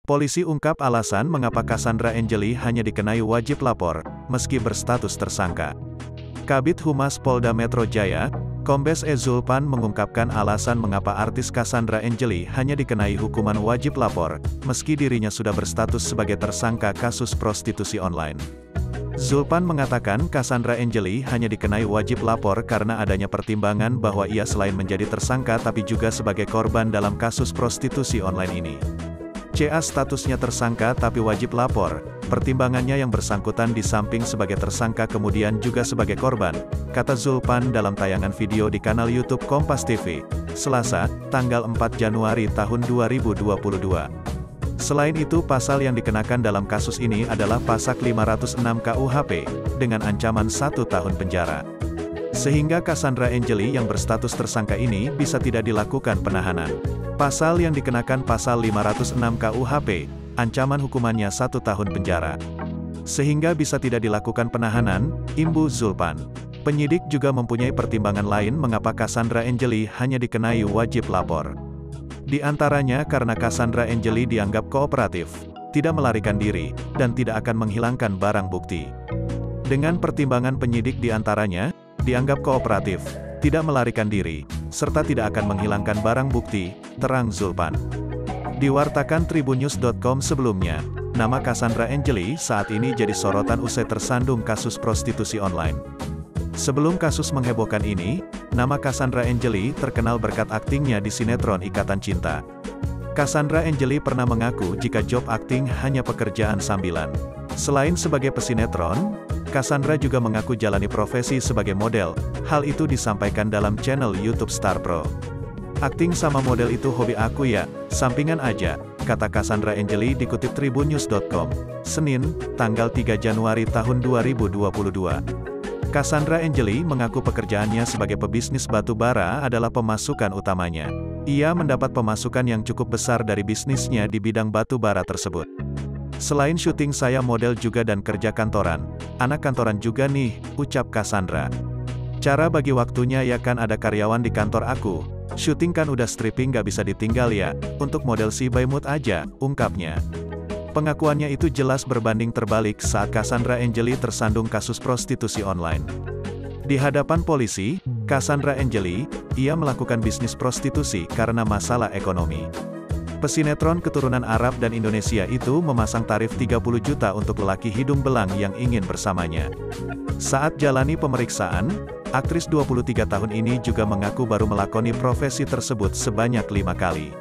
Polisi ungkap alasan mengapa Cassandra Angeli hanya dikenai wajib lapor, meski berstatus tersangka. Kabid Humas Polda Metro Jaya, Kombes E. Zulpan mengungkapkan alasan mengapa artis Cassandra Angeli hanya dikenai hukuman wajib lapor, meski dirinya sudah berstatus sebagai tersangka kasus prostitusi online. Zulpan mengatakan Cassandra Angeli hanya dikenai wajib lapor karena adanya pertimbangan bahwa ia selain menjadi tersangka tapi juga sebagai korban dalam kasus prostitusi online ini. CA statusnya tersangka tapi wajib lapor, pertimbangannya yang bersangkutan di samping sebagai tersangka kemudian juga sebagai korban, kata Zulpan dalam tayangan video di kanal YouTube Kompas TV, Selasa, tanggal 4 Januari tahun 2022. Selain itu pasal yang dikenakan dalam kasus ini adalah pasal 506 KUHP, dengan ancaman 1 tahun penjara. Sehingga Cassandra Angeli yang berstatus tersangka ini bisa tidak dilakukan penahanan. Pasal yang dikenakan pasal 506 KUHP, ancaman hukumannya 1 tahun penjara. Sehingga bisa tidak dilakukan penahanan, imbu Zulpan. Penyidik juga mempunyai pertimbangan lain mengapa Cassandra Angeli hanya dikenai wajib lapor. Di antaranya karena Cassandra Angeli dianggap kooperatif, tidak melarikan diri, dan tidak akan menghilangkan barang bukti. Dengan pertimbangan penyidik di antaranya, dianggap kooperatif, tidak melarikan diri, serta tidak akan menghilangkan barang bukti, terang Zulpan. Diwartakan tribunnews.com sebelumnya, nama Cassandra Angeli saat ini jadi sorotan usai tersandung kasus prostitusi online. Sebelum kasus menghebohkan ini, nama Cassandra Angeli terkenal berkat aktingnya di sinetron Ikatan Cinta. Cassandra Angeli pernah mengaku jika job akting hanya pekerjaan sambilan. Selain sebagai pesinetron, Cassandra juga mengaku jalani profesi sebagai model. Hal itu disampaikan dalam channel YouTube Star Pro. Akting sama model itu hobi aku ya, sampingan aja, kata Cassandra Angeli dikutip tribunnews.com, Senin, tanggal 3 Januari tahun 2022. Cassandra Angeli mengaku pekerjaannya sebagai pebisnis batu bara adalah pemasukan utamanya. Ia mendapat pemasukan yang cukup besar dari bisnisnya di bidang batu bara tersebut. Selain syuting saya model juga dan kerja kantoran, anak kantoran juga nih, ucap Cassandra. Cara bagi waktunya ya kan ada karyawan di kantor aku, syuting kan udah stripping gak bisa ditinggal ya, untuk model si by mood aja, ungkapnya. Pengakuannya itu jelas berbanding terbalik saat Cassandra Angeli tersandung kasus prostitusi online. Di hadapan polisi, Cassandra Angeli, ia melakukan bisnis prostitusi karena masalah ekonomi. Pesinetron keturunan Arab dan Indonesia itu memasang tarif 30 juta untuk lelaki hidung belang yang ingin bersamanya. Saat jalani pemeriksaan, aktris 23 tahun ini juga mengaku baru melakoni profesi tersebut sebanyak 5 kali.